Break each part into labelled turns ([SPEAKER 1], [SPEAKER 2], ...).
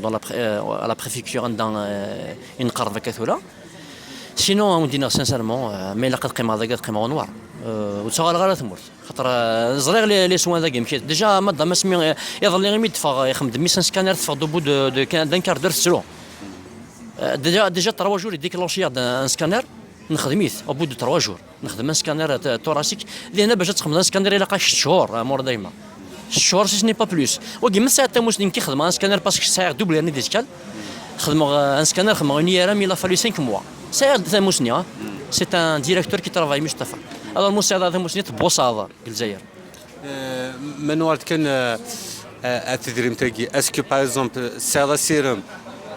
[SPEAKER 1] à la préfecture dans une carte كثيرة. Sinon on dit sincèrement mais la قد قيمة هذا قد قيمة ونوار وتصغر غير تموت خاطر زريغ لي سوان ذاك مشيت ديجا ما سمي يظل لي يدفع يخدم ميسان سكانر تفا دو بو دو دان كار دور تسلو ديجا 3 جور ديكلونشي ان سكانر نخدميت او بو دو 3 جور نخدم ان سكانر توراسيك اللي هنا باش تخدم ان سكانر الا 6 شهور مور دايما 6 شهور سي ني با بلوس وكي من ساعه تموسنين كيخدم ان سكانر باسكو ساير دوبل يعني ديسكال خدم ان سكانر خدم اون يرام il a fallu 5 mois ساير تموسني سي ان ديريكتور كي ترافاي مصطفى هذا المساعد هذا تموسني بوصاده الجزائر
[SPEAKER 2] منوار كان التدريب تاعي اسكو باغ اكزومبل سالا سيرم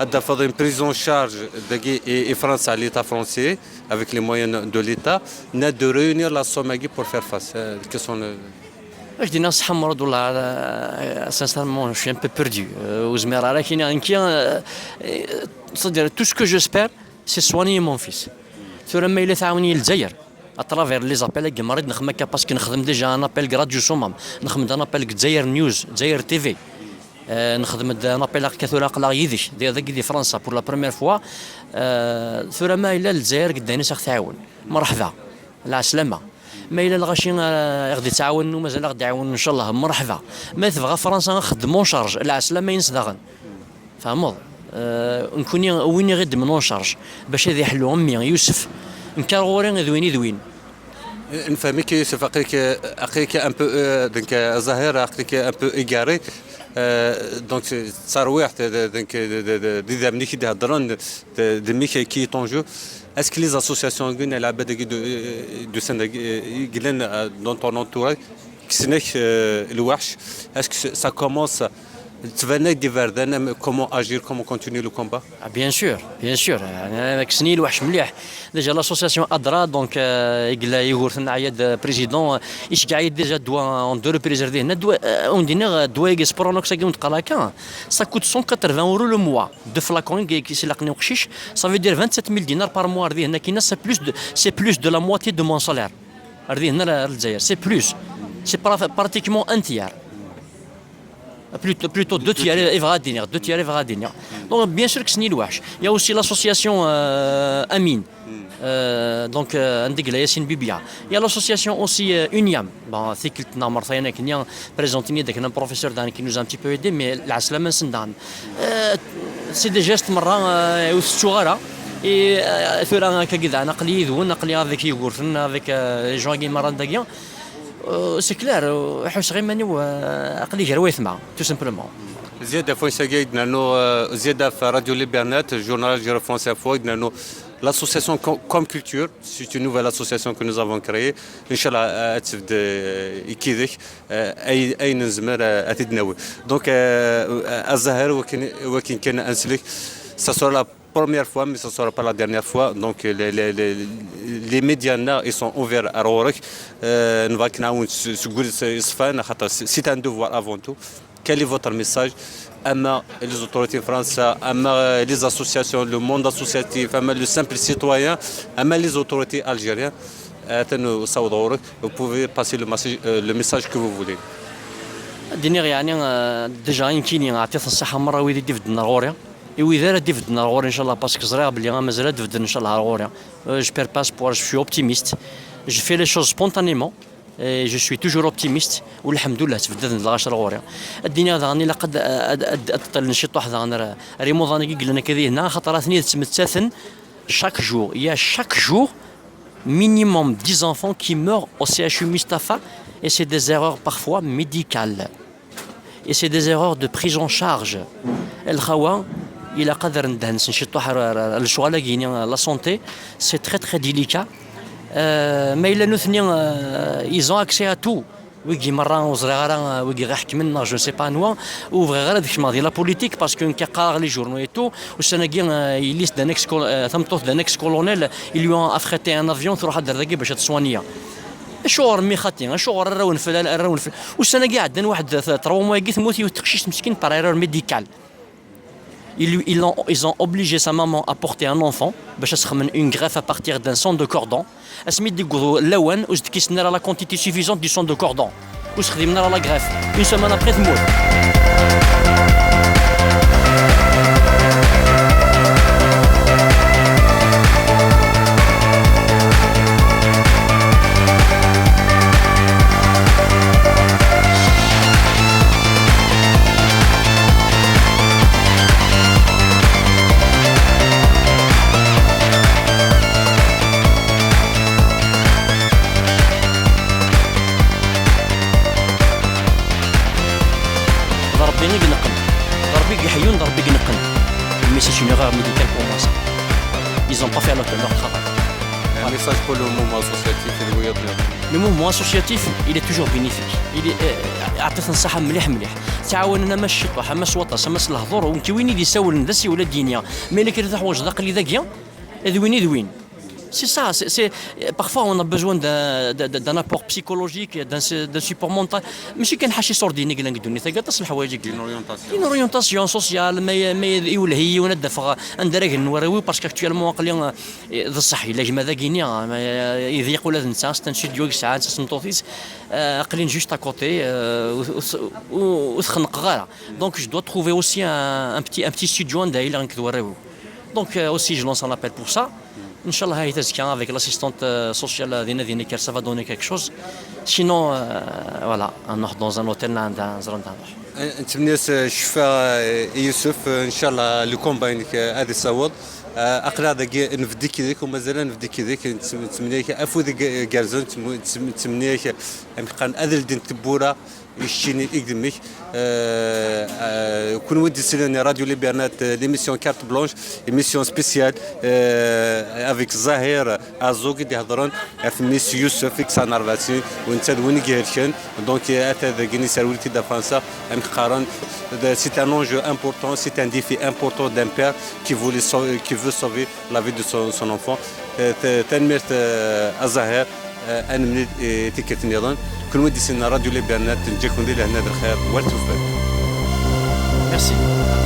[SPEAKER 2] هذا فاضي بريزون شارج داكي فرنسا à l'état français avec les moyens de l'état n'a de réunir la somme pour faire face quels sont
[SPEAKER 1] Je dis non, c'est Hamad Wallah. Sincèrement, je suis un peu perdu. Ouzmera, là, c'est-à-dire tout ce que j'espère, c'est soigner mon fils. Sur le mail, il a amené le Zaïr. À travers les appels, je m'arrête, je m'appelle parce que je déjà un appel gratuit sur moi. Je m'appelle Zaïr News, Zaïr TV. Je m'appelle Kathura Qalaïdish, de France pour la première fois. Sur le mail, le Zaïr, je dis non, c'est مرحبا. La salama. ما إلا الغاشي غادي تعاون ومازال غادي يعاون ان شاء الله مرحبا ما تبغى فرنسا نخدمون شارج العسله ما ينصدغن فهموا نكوني وين غير من شارج باش هذا يحلوا امي يوسف نكارورين ذوين ذوين
[SPEAKER 2] نفهمك يوسف اخيك ان بو دونك ظاهره اخيك ان بو ايغاري دونك تصارويح دونك دي مني كي يهضرون دمي كي طونجو Est-ce que les associations dans ton entourage, est-ce que ça commence comment agir, comment continuer le combat?
[SPEAKER 1] Bien sûr, bien sûr. Déjà l'association ADRA, donc le président, déjà doit le préserver. On dit ça coûte 180 € le mois. De flacons, ça veut dire 27 000 dinars par mois. C'est plus de la moitié de mon salaire. C'est plus. C'est pratiquement un tiers. Plutôt 2 tiers et va dire. Donc bien sûr que c'est Nilwash. Il y a aussi l'association Amin. Donc Yassine Bibia. Il y a l'association aussi Uniam. Bon, c'est qu'il n'a martaïna qui n'a présenté un professeur qui nous a un petit peu aidé, mais la Slama Sendan. C'est des gestes marrants au Souara. Et Furanga Kagida, Nakli, Nakli avec Yugurfen, avec Jean-Guy Marandagian. C'est clair, tout simplement.
[SPEAKER 2] زيادة فوق سجيد نانو زيادة في راديو ليبرنات journal جيرو فرنسي فوق نانو l'association Comme Culture, c'est une nouvelle association que nous avons créée. Inch'Allah, يكيدك أي نزمر أتدناوي. Donc الظاهر وكن كان أنسلك ça sera la première fois, mais ce ne sera pas la dernière fois. Donc les médias ils sont ouverts à Rorek. C'est un devoir avant tout. Quel est votre message à les autorités françaises, à les associations, le monde associatif, à le simple citoyen, à les autorités algériennes? Vous pouvez passer le message que vous voulez.
[SPEAKER 1] Déjà, وإذا دفدنا الغور إن شاء الله باسكو زريغ بلي مازال دفدنا إن شاء الله الغور je perds pas espoir, je suis optimiste, je fais les choses spontanément et je suis toujours optimiste والحمد لله تفددنا الغاش الغور الدنيا ضاني لقد اطل نشيط واحد غنر ريموضاني قال لنا كذي هنا خاطر ثني تمتثن chaque jour il y a chaque jour minimum 10 enfants qui meurent au CHU Mustapha et c'est des erreurs parfois médicales et c'est des erreurs de prise en charge الخوا إلى قدر ندهنس نشيط الشغل كيني لا سونتي سي تري تري ديليكا ما إلا نثني إيزون أكسي أ تو ويجي مرة وزريغارا ويجي غيحكم منا جو سي با نوا وفغي غير هذيك الماضي لا بوليتيك باسكو كيقرا لي جورنو اي تو والسناكي يليس دا نيكس ثمطوث دا نيكس كولونيل يليون افخيتي ان افيون تروح هاد الرقي باش تسوانيه شغل ميخاتين شغل الرون الرون والسناكي عندنا واحد 3 موا تموت وتقشيش مسكين بار ايرور ميديكال. Ils ont obligé sa maman à porter un enfant باش تخمن une greffe à partir d'un sang de cordon. اسمي ديقولوا لون واش كيسنى لا quantité suffisante du sang de cordon. واش خدمنا لا greffe. Une semaine après تموت. يحيون ربي ينقذ. Mais c'est une erreur médicale pour moi ça. Ils n'ont pas fait leur travail.
[SPEAKER 2] Un message pour le mouvement associatif
[SPEAKER 1] Le mouvement associatif, il est toujours bénéfique. Il est عطيت نصيحة مليح تعاوننا ما الشطوحة ما السوطة ما الهضور وانت وين اللي يساول ندسي ولا الدنيا ما اللي كيرتاح واش ذاك اللي ذاكيا ذوين. C'est ça, parfois on a besoin d'un apport psychologique, d'un support mental. ماشي كان حاشي صورديني قال نقدوني ثقا تصل حوايجك. Une orientation sociale ما يولهي وندفع ندرك نوريو باسكو اكطوالمون قليا ذا الصحي لا جما ذاكينيا يضيق ولا نتا ستنشي ديوك ساعات سنطوطيس قليل جوست à côté وتخنق غاره. Donc je dois trouver aussi un petit studio نداي اللي غنكدوريو. Donc aussi je lance un appel pour ça. Inch'Allah, avec l'assistante sociale d'Inadine, ça va donner quelque chose. Sinon, voilà, on est dans un hôtel là, dans un endroit.
[SPEAKER 2] انت من الناس الشفاء يوسف ان شاء الله الكومباين هذا الصوت اقرا داك نفدي كذاك ومازال نفدي كذاك نتمنى افوذ كارزون نتمنى كان اذل دين تبوره يشتيني اقدمك كون ودي سيلاني راديو ليبرنات ليميسيون كارت بلونش ايميسيون سبيسيال افيك زاهر ازوق اللي يهضرون في ميس يوسف فيك سانارفاسي وانت وين كيرشن دونك اتا داكني ساولتي دا فرنسا ام قارن c'est un enjeu important, c'est un défi important d'un père qui veut sauver la vie de son enfant. تنمرت الزهر انا من تيكت نيران كل ودي سنا راديو ليبرنات نجيكم ديال هنا الخير والتوفيق.
[SPEAKER 1] Merci.